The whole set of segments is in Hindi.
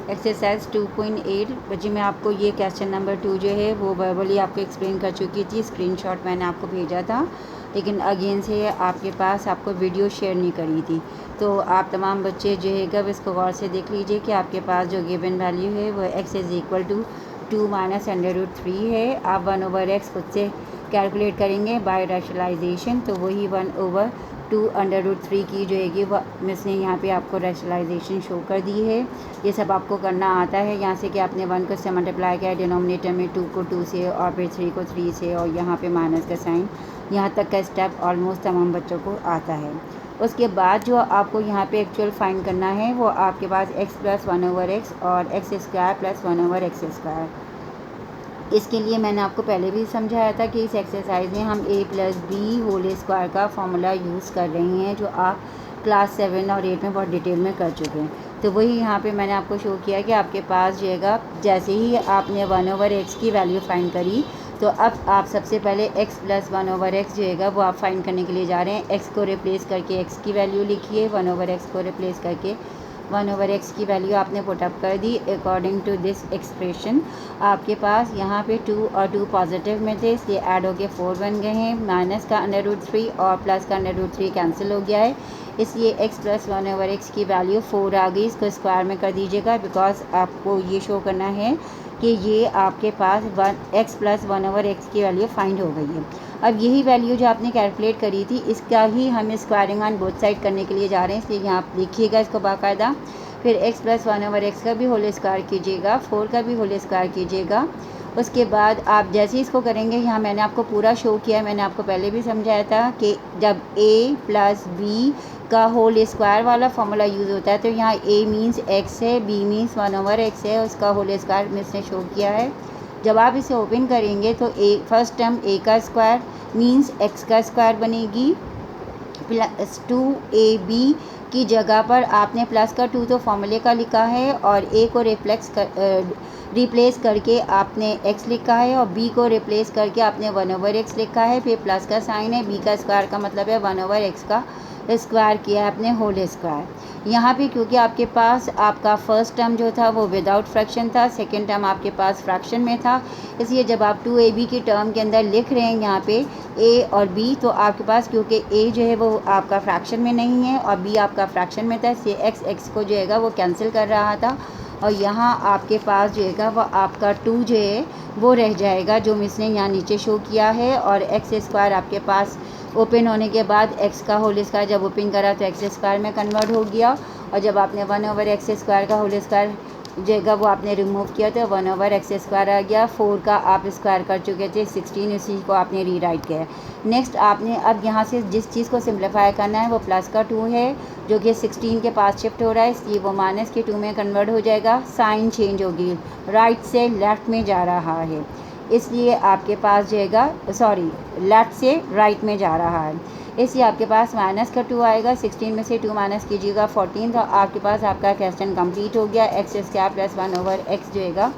एक्सरसाइज 2.8 बच्चे मैं आपको ये क्वेश्चन नंबर 2 जो है वो वर्बली आपको एक्सप्लेन कर चुकी थी। स्क्रीनशॉट मैंने आपको भेजा था, लेकिन अगेन से आपके पास आपको वीडियो शेयर नहीं करी थी। तो आप तमाम बच्चे जो है कब इसको गौर से देख लीजिए कि आपके पास जो गिवन वैल्यू है वो x is equal to 2 minus √3 है। आप 1/x खुद से कैलकुलेट करेंगे बाय रैशनलाइजेशन, तो वही 1/2 √3 की जो है वो मिस ने यहाँ पे आपको रैशनलाइजेशन शो कर दी है। ये सब आपको करना आता है। यहाँ से कि आपने 1 को से मल्टीप्लाई किया, डिनोमिनेटर में 2 को 2 से और फिर 3 को 3 से और यहाँ पे माइनस का साइन, यहाँ तक का स्टेप ऑलमोस्ट तमाम बच्चों को आता है। उसके बाद जो आपको यहाँ पे एक्चुअल फाइंड करना है वो आपके पास x + 1/x और x² + 1/x²। इसके लिए मैंने आपको पहले भी समझाया था कि इस एक्सरसाइज में हम a + b² का फॉर्मूला यूज़ कर रहे हैं, जो आप क्लास 7 और 8 में बहुत डिटेल में कर चुके हैं। तो वही यहाँ पे मैंने आपको शो किया कि आपके पास जो है जैसे ही आपने 1/x की वैल्यू फाइंड करी, तो अब आप सबसे पहले x + 1/x जो है वो आप फाइंड करने के लिए जा रहे हैं। x को रिप्लेस करके x की वैल्यू लिखिए, 1/x को रिप्लेस करके 1/x की वैल्यू आपने पुटअप कर दी। अकॉर्डिंग टू दिस एक्सप्रेशन आपके पास यहाँ पे 2 और 2 पॉजिटिव में थे, इसलिए ऐड हो के 4 बन गए हैं। माइनस का √3 और प्लस का √3 कैंसिल हो गया है, इसलिए x + 1/x की वैल्यू 4 आ गई। इसको स्क्वायर में कर दीजिएगा, बिकॉज आपको ये शो करना है कि ये आपके पास x + 1/x की वैल्यू फाइंड हो गई है। अब यही वैल्यू जो आपने कैलकुलेट करी थी, इसका ही हम स्क्वायरिंग ऑन बोथ साइड करने के लिए जा रहे हैं, इसलिए यहाँ आप लिखिएगा इसको बाकायदा। फिर x + 1/x का भी होल स्क्वायर कीजिएगा, 4 का भी होल स्क्वायर कीजिएगा। उसके बाद आप जैसे इसको करेंगे, यहाँ मैंने आपको पूरा शो किया है, मैंने आपको पहले भी समझाया था कि जब a + b का होल स्क्वायर वाला फॉर्मूला यूज़ होता है, तो यहाँ a मीन्स x है, b मीन्स 1/x है, उसका होल स्क्वायर मिस ने शो किया है। जब आप इसे ओपन करेंगे तो फर्स्ट टर्म a का स्क्वायर मीन्स x का स्क्वायर बनेगी, प्लस 2ab की जगह पर आपने प्लस का 2 तो फॉर्मूले का लिखा है, और a को रिप्लेस करके आपने x लिखा है, और b को रिप्लेस करके आपने 1/x लिखा है। फिर प्लस का साइन है, b का स्क्वायर का मतलब है 1/x का स्क्वायर किया है आपने होल स्क्वायर। यहाँ पे क्योंकि आपके पास आपका फर्स्ट टर्म जो था वो विदाउट फ्रैक्शन था, सेकंड टर्म आपके पास फ्रैक्शन में था, इसलिए जब आप 2ab की टर्म के अंदर लिख रहे हैं यहाँ पे a और b, तो आपके पास क्योंकि a जो है वो आपका फ्रैक्शन में नहीं है और b आपका फ्रैक्शन में था, इसलिए x को जो है वो कैंसिल कर रहा था, और यहाँ आपके पास जो है वो आपका 2 जो है वो रह जाएगा, जो मिस ने यहाँ नीचे शो किया है। और x² आपके पास ओपन होने के बाद x का होल स्क्वायर जब ओपन करा तो x² में कन्वर्ट हो गया, और जब आपने 1/x² का होल स्क्वायर जगह वो आपने रिमूव किया तो 1/x² आ गया। 4 का आप स्क्वायर कर चुके थे, 16 इसी को आपने रीराइट किया है। नेक्स्ट आपने अब यहाँ से जिस चीज़ को सिम्प्लीफाई करना है वो प्लस का 2 है, जो कि 16 के पास शिफ्ट हो रहा है, इसलिए वो माइनस के 2 में कन्वर्ट हो जाएगा। साइन चेंज होगी, राइट से लेफ़्ट में जा रहा है, इसलिए आपके पास जाएगा लेफ़्ट से राइट में जा रहा है, इसलिए आपके पास माइनस का 2 आएगा। 16 में से 2 माइनस कीजिएगा 14, तो आपके पास आपका क्वेश्चन कंप्लीट हो गया। x² + 1/x जो है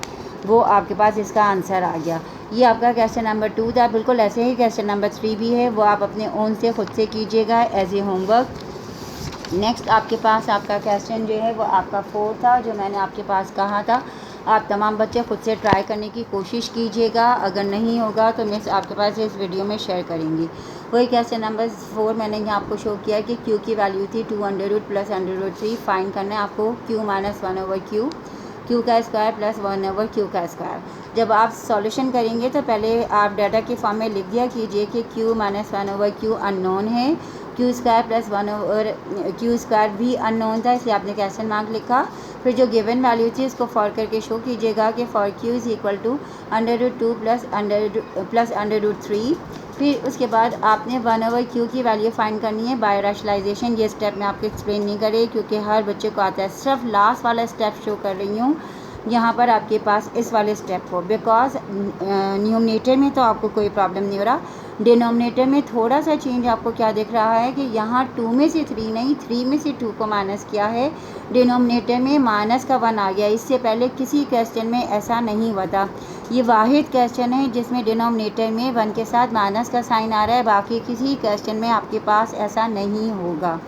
वो आपके पास इसका आंसर आ गया। ये आपका क्वेश्चन नंबर 2 था। बिल्कुल ऐसे ही क्वेश्चन नंबर 3 भी है, वो आप अपने ओन से खुद से कीजिएगा एज ए होमवर्क। नेक्स्ट आपके पास आपका क्वेश्चन जो है वो आपका 4 था, जो मैंने आपके पास कहा था आप तमाम बच्चे खुद से ट्राई करने की कोशिश कीजिएगा। अगर नहीं होगा तो मिस आपके पास इस वीडियो में शेयर करेंगी। वही क्वेश्चन नंबर 4 मैंने यहाँ आपको शो किया कि q की वैल्यू थी 200 + √3। फाइंड करना है आपको q - 1/q, q का स्क्वायर प्लस 1/q का स्क्वायर। जब आप सॉल्यूशन करेंगे तो पहले आप डाटा के फॉर्म में लिख दिया कीजिए कि q - 1/q अननोन है, q² + 1/q² भी अननोन था, इसलिए आपने क्वेश्चन मार्क लिखा। फिर जो गिवन वैल्यू थी उसको फॉर करके शो कीजिएगा कि फॉर q = √2 + √3। फिर उसके बाद आपने 1/q की वैल्यू फाइंड करनी है बाय रैशनलाइजेशन। ये स्टेप मैं आपको एक्सप्लेन नहीं कर रही क्योंकि हर बच्चे को आता है, सिर्फ लास्ट वाला स्टेप शो कर रही हूँ यहाँ पर आपके पास इस वाले स्टेप को, बिकॉज न्यूमरेटर में तो आपको कोई प्रॉब्लम नहीं हो रहा, डिनोमिनेटर में थोड़ा सा चेंज आपको क्या दिख रहा है कि यहाँ 2 में से 3 नहीं, 3 में से 2 को माइनस किया है, डिनोमिनेटर में माइनस का 1 आ गया। इससे पहले किसी क्वेश्चन में ऐसा नहीं हुआ था। ये वाहिद क्वेश्चन है जिसमें डिनोमिनेटर में 1 के साथ माइनस का साइन आ रहा है, बाकी किसी क्वेश्चन में आपके पास ऐसा नहीं होगा।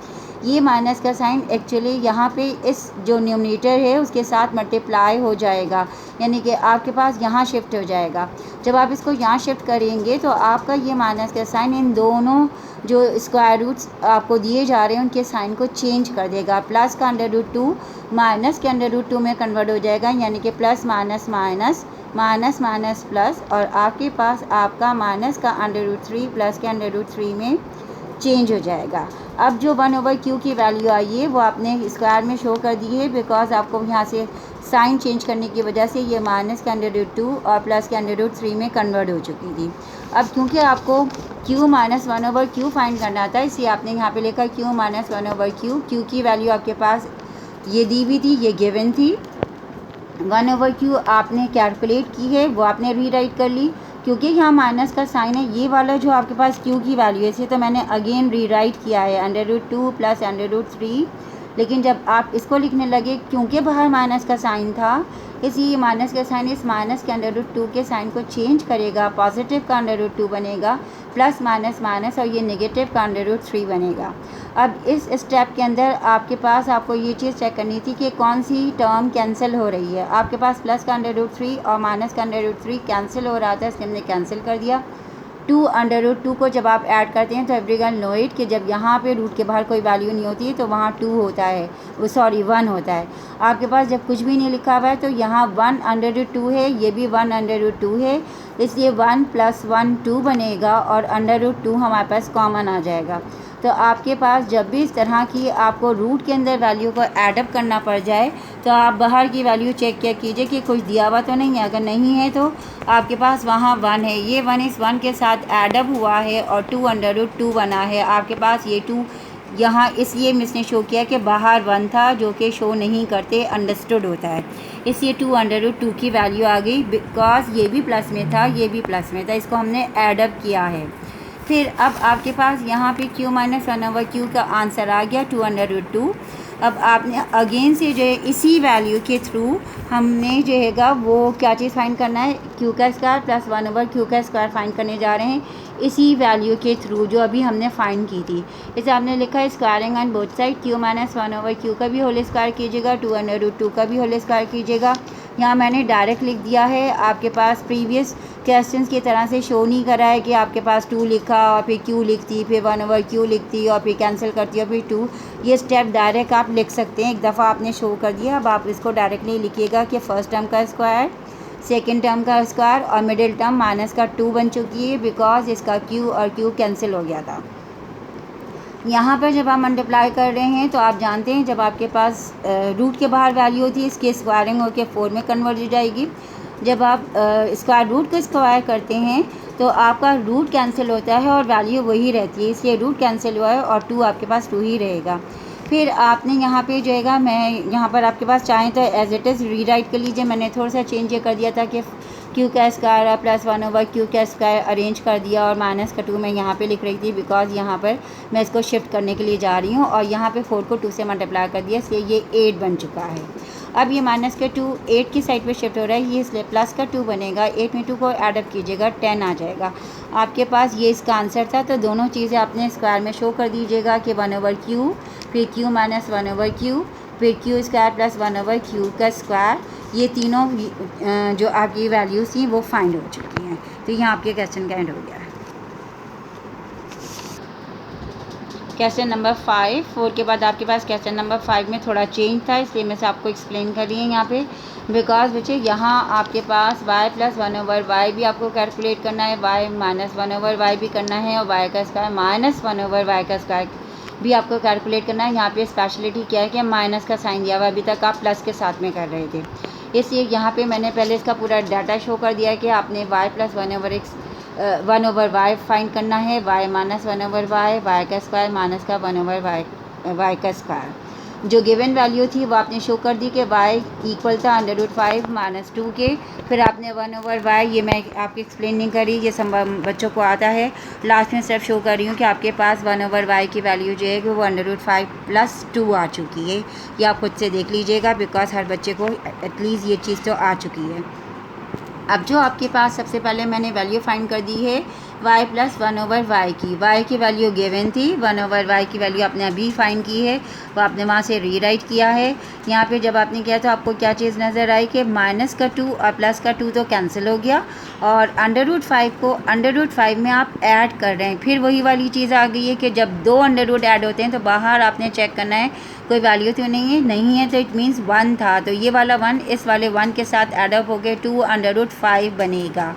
ये माइनस का साइन एक्चुअली यहाँ पे इस जो न्यूमरेटर है उसके साथ मल्टीप्लाई हो जाएगा, यानी कि आपके पास यहाँ शिफ्ट हो जाएगा। जब आप इसको यहाँ शिफ्ट करेंगे तो आपका ये माइनस का साइन इन दोनों जो स्क्वायर रूट्स आपको दिए जा रहे हैं उनके साइन को चेंज कर देगा। प्लस का √2 माइनस के √2 में कन्वर्ट हो जाएगा, यानी कि plus minus minus minus minus plus, और आपके पास आपका माइनस का √3 प्लस के √3 में चेंज हो जाएगा। अब जो 1/q की वैल्यू आई है वो आपने स्क्वायर में शो कर दी है, बिकॉज आपको यहाँ से साइन चेंज करने की वजह से ये माइनस के √2 और प्लस के √3 में कन्वर्ट हो चुकी थी। अब क्योंकि आपको q माइनस 1/q फाइंड करना था, इसलिए आपने यहाँ पे लिखा q माइनस 1/q। q की वैल्यू आपके पास ये दी हुई थी, ये गिवन थी। 1/q आपने कैलकुलेट की है, वो आपने रीराइट कर ली। क्योंकि यहाँ माइनस का साइन है, ये वाला जो आपके पास q की वैल्यू है इसे तो मैंने अगेन रीराइट किया है √2 प्लस √3। लेकिन जब आप इसको लिखने लगे, क्योंकि बाहर माइनस का साइन था, इसलिए माइनस का साइन इस माइनस के √2 के साइन को चेंज करेगा, पॉजिटिव का √2 बनेगा, प्लस माइनस माइनस और ये नेगेटिव का √3 बनेगा। अब इस स्टेप के अंदर आपके पास आपको ये चीज़ चेक करनी थी कि कौन सी टर्म कैंसिल हो रही है। आपके पास प्लस का √3 और माइनस का √3 कैंसिल हो रहा था, इसलिए हमने कैंसिल कर दिया। 2 को जब आप ऐड करते हैं तो एवरीवन नो इट कि जब यहाँ पे रूट के बाहर कोई वैल्यू नहीं होती है तो वहाँ 2 होता है, वो 1 होता है। आपके पास जब कुछ भी नहीं लिखा हुआ है तो यहाँ 1/2 है, ये भी 1/2 है, इसलिए 1 + 1 2 बनेगा और √2 हमारे पास कॉमन आ जाएगा। तो आपके पास जब भी इस तरह की आपको रूट के अंदर वैल्यू को एडअप करना पड़ जाए तो आप बाहर की वैल्यू चेक किया कीजिए कि कुछ दिया हुआ तो नहीं है। अगर नहीं है तो आपके पास वहाँ 1 है, ये 1 इस 1 के साथ एडअप हुआ है और 2/2 बना है। आपके पास ये 2 यहाँ इसलिए मिसने शो किया कि बाहर 1 था, जो कि शो नहीं करते, अंडरस्टूड होता है, इसलिए 2/2 की वैल्यू आ गई। बिकॉज ये भी प्लस में था, ये भी प्लस में था, इसको हमने एडअप किया है। फिर अब आपके पास यहाँ पे q माइनस 1/q का आंसर आ गया 2/2। अब आपने अगेन से जो है इसी वैल्यू के थ्रू हमने जो हैगा वो क्या चीज़ फाइंड करना है, q का स्क्वायर प्लस 1/q का स्क्वायर फाइंड करने जा रहे हैं, इसी वैल्यू के थ्रू जो अभी हमने फाइंड की थी। इसे आपने लिखा है squaring on both side, q minus 1/q का भी होल स्क्वायर कीजिएगा, 2/2 का भी होल स्क्वायर कीजिएगा। यहाँ मैंने डायरेक्ट लिख दिया है, आपके पास प्रीवियस क्वेश्चंस की तरह से शो नहीं करा है कि आपके पास 2 लिखा और फिर q लिखती, फिर 1/q लिखती और फिर कैंसिल करती और फिर 2। ये स्टेप डायरेक्ट आप लिख सकते हैं, एक दफ़ा आपने शो कर दिया। अब आप इसको डायरेक्टली लिखिएगा कि फर्स्ट टर्म का स्क्वायर, सेकेंड टर्म का स्क्वायर और मिडिल टर्म माइनस का 2 बन चुकी है, बिकॉज इसका q और q कैंसिल हो गया था। यहाँ पर जब आप मल्टीप्लाई कर रहे हैं तो आप जानते हैं जब आपके पास रूट के बाहर वैल्यू होती है इसकी स्क्वायरिंग होकर 4 में कन्वर्ट हो जाएगी। जब आप स्क्वायर रूट को स्क्वायर करते हैं तो आपका रूट कैंसिल होता है और वैल्यू वही रहती है, इसलिए रूट कैंसिल हुआ है और 2 आपके पास 2 ही रहेगा। फिर आपने यहाँ पे जो है, मैं यहाँ पर आपके पास चाहें तो एज इट इज़ रीराइट कर लीजिए। मैंने थोड़ा सा चेंज ये कर दिया था कि q का स्क्वायर और प्लस 1/q का स्क्वायर अरेंज कर दिया और माइनस का 2 मैं यहाँ पे लिख रही थी, बिकॉज यहाँ पर मैं इसको शिफ्ट करने के लिए जा रही हूँ और यहाँ पे 4 को 2 से मल्टीप्लाई कर दिया, इसलिए ये 8 बन चुका है। अब ये माइनस का 2 8 की साइड पे शिफ्ट हो रहा है, ये इसलिए प्लस का 2 बनेगा, 8 में 2 को एडअप कीजिएगा 10 आ जाएगा। आपके पास ये इसका आंसर था। तो दोनों चीज़ें आपने स्क्वायर में शो कर दीजिएगा कि 1/q, फिर q माइनस 1/q, फिर q स्क्वायर प्लस 1/q का स्क्वायर, ये तीनों जो आपकी वैल्यूज़ थी वो फाइंड हो चुकी हैं। तो यहाँ आपके क्वेश्चन का एंड हो गया है। क्वेश्चन नंबर 4 के बाद आपके पास क्वेश्चन नंबर 5 में थोड़ा चेंज था, इसलिए मैं से आपको एक्सप्लेन कर रही हूँ यहाँ पे। बिकॉज बच्चे यहाँ आपके पास y + 1/y भी आपको कैलकुलेट करना है, y माइनस 1/y भी करना है और y का स्क्वायर माइनस 1/y का स्क्वायर भी आपको कैलकुलेट करना है। यहाँ पे स्पेशलिटी क्या है कि माइनस का साइन दिया हुआ, अभी तक आप प्लस के साथ में कर रहे थे, इसलिए यहाँ पे मैंने पहले इसका पूरा डाटा शो कर दिया है कि आपने y + 1/y फाइंड करना है, y माइनस 1/y, y का स्क्वायर माइनस का 1/y का स्क्वायर। जो गिवन वैल्यू थी वो आपने शो कर दी कि y इक्वल था √5 - 2 के। फिर आपने 1/y, ये मैं आपकी एक्सप्लेन नहीं करी, ये सब बच्चों को आता है। लास्ट में सिर्फ शो कर रही हूँ कि आपके पास 1/y की वैल्यू जो है कि वो √5 + 2 आ चुकी है। ये आप खुद से देख लीजिएगा, बिकॉज हर बच्चे को एटलीस्ट ये चीज़ तो आ चुकी है। अब जो आपके पास सबसे पहले मैंने वैल्यू फाइंड कर दी है y प्लस 1/y की। y की वैल्यू गिवन थी, 1/y की वैल्यू आपने अभी फाइंड की है, वो आपने वहाँ से रीराइट किया है। यहाँ पे जब आपने किया तो आपको क्या चीज़ नज़र आई कि माइनस का 2 और प्लस का 2 तो कैंसिल हो गया, और √5 को √5 में आप ऐड कर रहे हैं। फिर वही वाली चीज़ आ गई है कि जब दो √ ऐड होते हैं तो बाहर आपने चेक करना है कोई वैल्यू तो नहीं है तो इट मीन्स 1 था, तो ये वाला 1 इस वाले 1 के साथ एडअप हो गए, 2√5 बनेगा।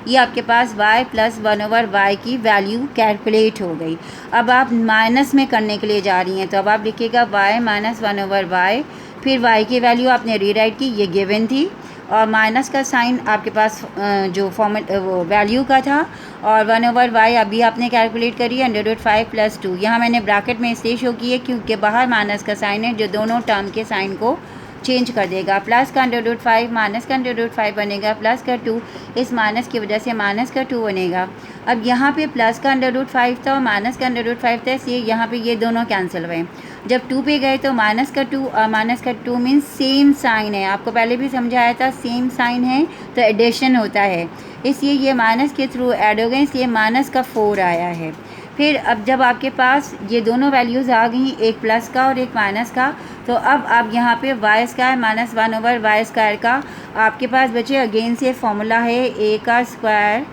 ये आपके पास y प्लस 1/y की वैल्यू कैलकुलेट हो गई। अब आप माइनस में करने के लिए जा रही हैं, तो अब आप लिखिएगा y माइनस 1/y, फिर y की वैल्यू आपने रीराइट की, ये गिवन थी, और माइनस का साइन आपके पास जो फॉर्मेट वो वैल्यू का था, और 1/y अभी आपने कैलकुलेट करी √5 प्लस 2। यहाँ मैंने ब्रैकेट में इसलिए शो की है क्योंकि बाहर माइनस का साइन है जो दोनों टर्म के साइन को चेंज कर देगा। प्लस का √5 माइनस का √5 बनेगा, प्लस का 2 इस माइनस की वजह से माइनस का 2 बनेगा। अब यहाँ पे प्लस का √5 था और माइनस का √5 था, इसलिए यहाँ पे ये दोनों कैंसिल हुए। जब 2 पे गए तो माइनस का 2 और माइनस का 2 मीन्स सेम साइन है, आपको पहले भी समझाया था, सेम साइन है तो एडिशन होता है, इसलिए ये माइनस के थ्रू ऐड हो गए, इसलिए माइनस का 4 आया है। फिर अब जब आपके पास ये दोनों वैल्यूज़ आ गई, एक प्लस का और एक माइनस का, तो अब आप यहाँ पे y² माइनस 1/y² का आपके पास बचे अगेन से फॉर्मूला है a²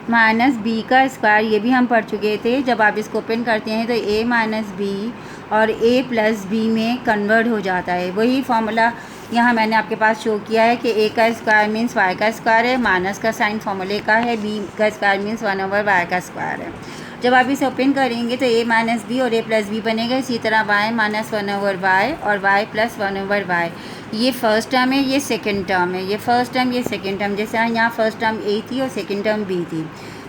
माइनस b², ये भी हम पढ़ चुके थे। जब आप इसको ओपन करते हैं तो a माइनस b और a प्लस b में कन्वर्ट हो जाता है। वही फॉर्मूला यहाँ मैंने आपके पास शो किया है कि a² मीन्स y² है, माइनस का साइन फॉर्मूले का है, b² मीन्स 1/y² है। जब आप इसे ओपन करेंगे तो a माइनस बी और a प्लस बी बनेगा। इसी तरह y माइनस 1/y और y प्लस 1/y, ये फर्स्ट टर्म है, ये सेकंड टर्म है, ये फर्स्ट टर्म, ये सेकंड टर्म। जैसे यहाँ फर्स्ट टर्म a थी और सेकंड टर्म b थी,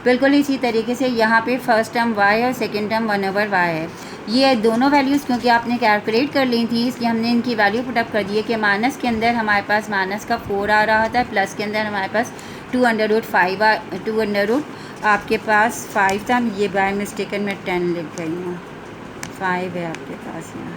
बिल्कुल इसी तरीके से यहाँ पे फर्स्ट टर्म y और सेकंड टर्म 1/y है। ये दोनों वैल्यूज़ क्योंकि आपने कैलकुलेट कर ली थी, इसलिए हमने इनकी वैल्यू पुटअप कर दी है कि माइनस के अंदर हमारे पास माइनस का 4 आ रहा था, प्लस के अंदर हमारे पास 2 आपके पास 5 था। ये बाय मिस्टेकन में 10 लिख गई हूँ, 5 है आपके पास यहाँ।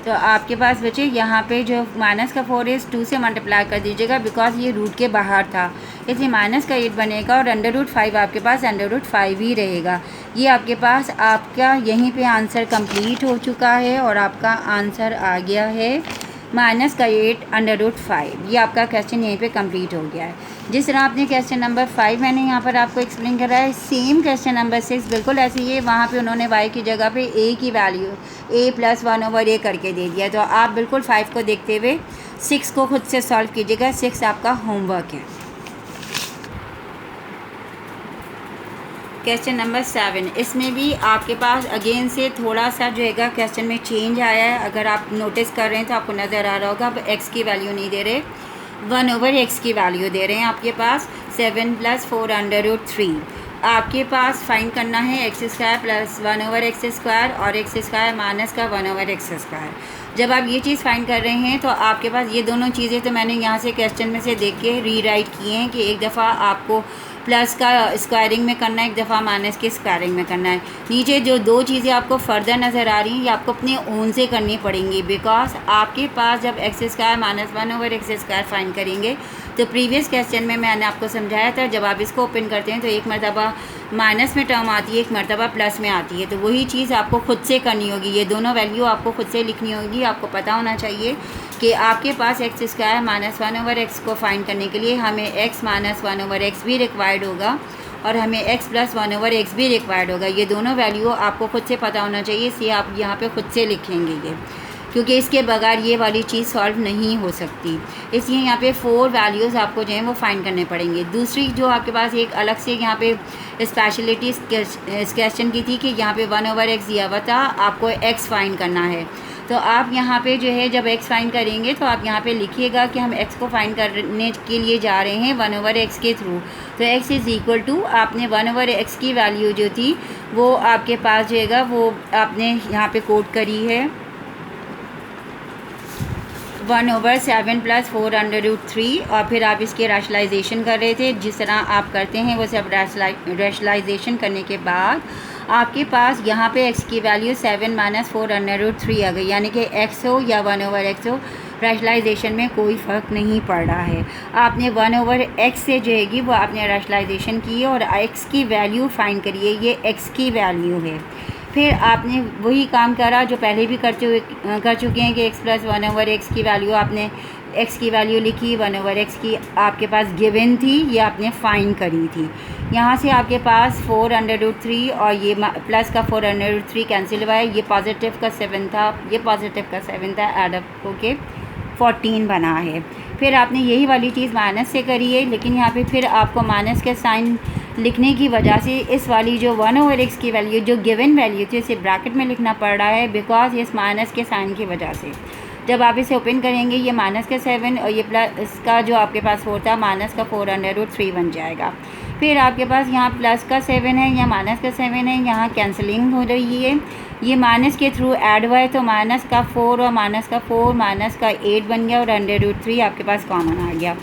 तो आपके पास बचे यहाँ पे जो माइनस का 4 है, 2 से मल्टीप्लाई कर दीजिएगा, बिकॉज ये रूट के बाहर था, इसलिए माइनस का 8 बनेगा और √5 आपके पास √5 ही रहेगा। ये आपके पास आपका यहीं पे आंसर कंप्लीट हो चुका है और आपका आंसर आ गया है माइनस का 8 √5। ये आपका क्वेश्चन यहीं पे कंप्लीट हो गया है। जिस तरह आपने क्वेश्चन नंबर 5 मैंने यहाँ पर आपको एक्सप्लेन करा है, सेम क्वेश्चन नंबर 6 बिल्कुल ऐसे ही है। वहाँ पे उन्होंने y की जगह पे a की वैल्यू a प्लस 1/a करके दे दिया। तो आप बिल्कुल 5 को देखते हुए 6 को खुद से सॉल्व कीजिएगा। 6 आपका होमवर्क है। क्वेश्चन नंबर 7, इसमें भी आपके पास अगेन से थोड़ा सा जो है क्वेश्चन में चेंज आया है। अगर आप नोटिस कर रहे हैं तो आपको नज़र आ रहा होगा, अब x की वैल्यू नहीं दे रहे, 1/x की वैल्यू दे रहे हैं। आपके पास 7 + 4√3 आपके पास फाइंड करना है x² प्लस 1/x² और x² माइनस का 1/x²। जब आप ये चीज़ फाइंड कर रहे हैं तो आपके पास ये दोनों चीज़ें तो मैंने यहाँ से क्वेश्चन में से देख के रीराइट किए हैं कि एक दफ़ा आपको प्लस का स्क्वायरिंग में करना है, एक दफ़ा माइनस के स्क्वायरिंग में करना है। नीचे जो दो चीज़ें आपको फर्दर नज़र आ रही हैं ये आपको अपने ओन से करनी पड़ेंगी, बिकॉज आपके पास जब x² माइनस 1/x² फाइंड करेंगे तो प्रीवियस क्वेश्चन में मैंने आपको समझाया था, जब आप इसको ओपन करते हैं तो एक मरतबा माइनस में टर्म आती है, एक मरतबा प्लस में आती है, तो वही चीज़ आपको खुद से करनी होगी। ये दोनों वैल्यू आपको खुद से लिखनी होगी। आपको पता होना चाहिए कि आपके पास x² माइनस 1/x को फाइंड करने के लिए हमें x माइनस 1/x भी रिक्वायर्ड होगा और हमें x प्लस 1/x भी रिक्वायर्ड होगा। ये दोनों वैल्यू आपको खुद से पता होना चाहिए, इसलिए आप यहाँ पे खुद से लिखेंगे ये, क्योंकि इसके बगैर ये वाली चीज़ सॉल्व नहीं हो सकती। इसलिए यहाँ पे 4 वैल्यूज़ आपको जो है वो फाइंड करने पड़ेंगे। दूसरी जो आपके पास एक अलग से यहाँ पे स्पेशलिटी इस क्वेश्चन की थी कि यहाँ पे 1/x दिया हुआ था, आपको x फाइंड करना है। तो आप यहाँ पे जो है जब x फाइंड करेंगे तो आप यहाँ पे लिखिएगा कि हम x को फाइंड करने के लिए जा रहे हैं 1/x के थ्रू। तो x इज़ इक्वल टू आपने 1/x की वैल्यू जो थी वो आपके पास जो है वो आपने यहाँ पे कोट करी है 1/7 + 4√3 और फिर आप इसके रैशनलाइजेशन कर रहे थे। जिस तरह आप करते हैं वो सब रैशनलाइजेशन करने के बाद आपके पास यहाँ पे x की वैल्यू 7 - 4√3 आ गई, यानी कि x हो या 1/x हो, रैशनलाइजेशन में कोई फ़र्क नहीं पड़ रहा है। आपने 1/x से जो है वो आपने रैशनलाइजेशन की और x की वैल्यू फाइंड करिए, ये x की वैल्यू है। फिर आपने वही काम करा जो पहले भी कर चुके हैं कि x प्लस 1/x की वैल्यू, आपने x की वैल्यू लिखी, 1/x की आपके पास गिवन थी, ये आपने फाइंड करी थी। यहाँ से आपके पास 4√3 और ये प्लस का 4√3 कैंसिल हुआ है, ये पॉजिटिव का 7 था, ये पॉजिटिव का 7 था, एडअप होके 14 बना है। फिर आपने यही वाली चीज़ माइनस से करी है, लेकिन यहाँ पे फिर आपको माइनस के साइन लिखने की वजह से इस वाली जो 1/x की वैल्यू जो गिवन वैल्यू थी इसे ब्रैकेट में लिखना पड़ रहा है, बिकॉज इस माइनस के साइन की वजह से। जब आप इसे ओपन करेंगे ये माइनस का 7 और ये प्लस का जो आपके पास 4 था माइनस का 4√3 बन जाएगा। फिर आपके पास यहाँ प्लस का 7 है, यहाँ माइनस का 7 है, यहाँ कैंसलिंग हो रही है, ये माइनस के थ्रू ऐड हुआ है तो माइनस का 4 और माइनस का 4 माइनस का 8 बन गया और √3 आपके पास कॉमन आ गया।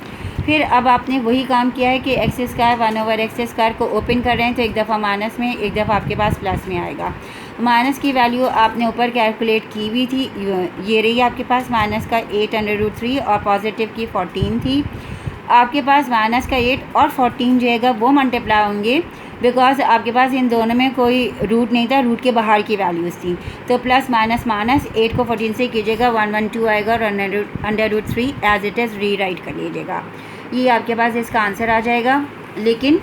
फिर अब आपने वही काम किया है कि x² 1/x² को ओपन कर रहे हैं तो एक दफ़ा माइनस में, एक दफ़ा आपके पास प्लस में आएगा। माइनस की वैल्यू आपने ऊपर कैलकुलेट की हुई थी, ये रही आपके पास माइनस का 8√3 और पॉजिटिव की 14 थी। आपके पास माइनस का 8 और 14 जो है वो मल्टीप्लाई होंगे, बिकॉज आपके पास इन दोनों में कोई रूट नहीं था, रूट के बाहर की वैल्यूज़ थी। तो प्लस माइनस माइनस 8 को 14 से कीजिएगा, 112 आएगा और √3 एज इट इज़ री राइट कर लीजिएगा। ये आपके पास इसका आंसर आ जाएगा। लेकिन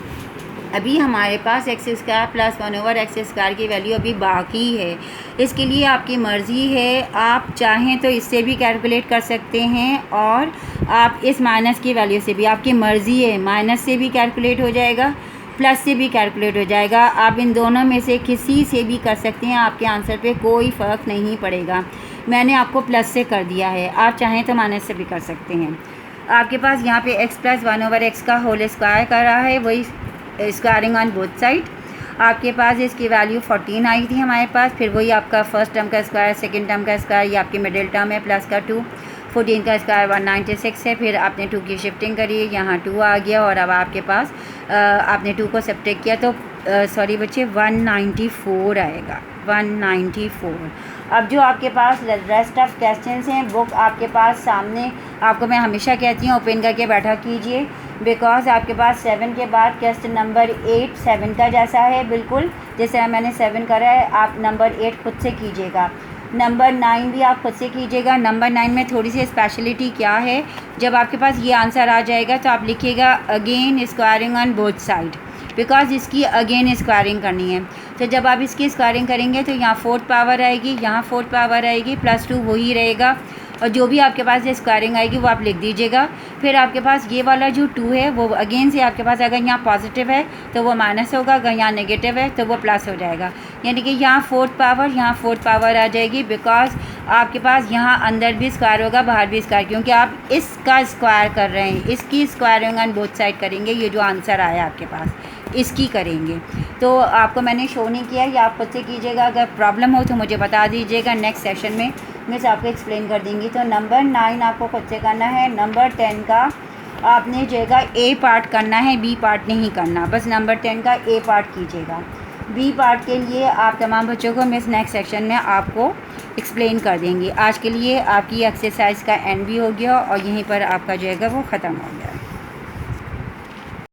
अभी हमारे पास x² प्लस 1/x² की वैल्यू अभी बाकी है। इसके लिए आपकी मर्ज़ी है, आप चाहें तो इससे भी कैलकुलेट कर सकते हैं और आप इस माइनस की वैल्यू से भी, आपकी मर्ज़ी है, माइनस से भी कैलकुलेट हो जाएगा, प्लस से भी कैलकुलेट हो जाएगा। आप इन दोनों में से किसी से भी कर सकते हैं, आपके आंसर पे कोई फ़र्क नहीं पड़ेगा। मैंने आपको प्लस से कर दिया है, आप चाहें तो माइनस से भी कर सकते हैं। आपके पास यहाँ पे x प्लस 1/x का होल स्क्वायर कर रहा है, वही स्क्वायरिंग ऑन बोथ साइड। आपके पास इसकी वैल्यू 14 आई थी हमारे पास, फिर वही आपका फर्स्ट टर्म का स्क्वायर, सेकंड टर्म का स्क्वायर, ये आपकी मिडिल टर्म है, प्लस का 2, 14 का स्क्वायर 196 है। फिर आपने 2 की शिफ्टिंग करी, यहाँ 2 आ गया और अब आपके पास आपने 2 को सब्ट्रैक्ट किया तो सॉरी बच्चे 194 आएगा, 194। अब जो आपके पास रेस्ट ऑफ क्वेश्चंस हैं बुक आपके पास सामने, आपको मैं हमेशा कहती हूँ ओपन करके बैठा कीजिए, बिकॉज आपके पास 7 के बाद क्वेश्चन नंबर 8 7 का जैसा है, बिल्कुल जैसे मैंने 7 करा है, आप नंबर 8 खुद से कीजिएगा, नंबर 9 भी आप खुद से कीजिएगा। नंबर 9 में थोड़ी सी स्पेशलिटी क्या है, जब आपके पास ये आंसर आ जाएगा तो आप लिखिएगा again squaring on both side, because इसकी अगेन स्क्वायरिंग करनी है। तो जब आप इसकी स्क्वायरिंग करेंगे तो यहाँ 4th पावर आएगी, यहाँ 4th पावर आएगी, +2 वही रहेगा और जो भी आपके पास ये स्क्वायरिंग आएगी वो आप लिख दीजिएगा। फिर आपके पास ये वाला जो 2 है वो अगेन से आपके पास अगर यहाँ पॉजिटिव है तो वो माइनस होगा, अगर यहाँ नेगेटिव है तो वो प्लस हो जाएगा, यानी कि यहाँ 4th पावर, यहाँ 4th पावर आ जाएगी, बिकॉज आपके पास यहाँ अंदर भी स्क्वायर होगा, बाहर भी स्क्वायर, क्योंकि आप इसका स्क्वायर कर रहे हैं, इसकी स्क्वायरिंग ऑन बोथ साइड करेंगे। ये जो आंसर आया आपके पास इसकी करेंगे, तो आपको मैंने शो नहीं किया, ये आप खुद से कीजिएगा। अगर प्रॉब्लम हो तो मुझे बता दीजिएगा, नेक्स्ट सेशन में मैं आपको एक्सप्लेन कर देंगी। तो नंबर 9 आपको खुद से करना है, नंबर 10 का आपने जो है A पार्ट करना है, B पार्ट नहीं करना, बस नंबर 10 का A पार्ट कीजिएगा। B पार्ट के लिए आप तमाम बच्चों को मैं नेक्स्ट सेक्शन में आपको एक्सप्लेन कर देंगी। आज के लिए आपकी एक्सरसाइज का एंड भी हो गया और यहीं पर आपका जो है वो ख़त्म हो गया।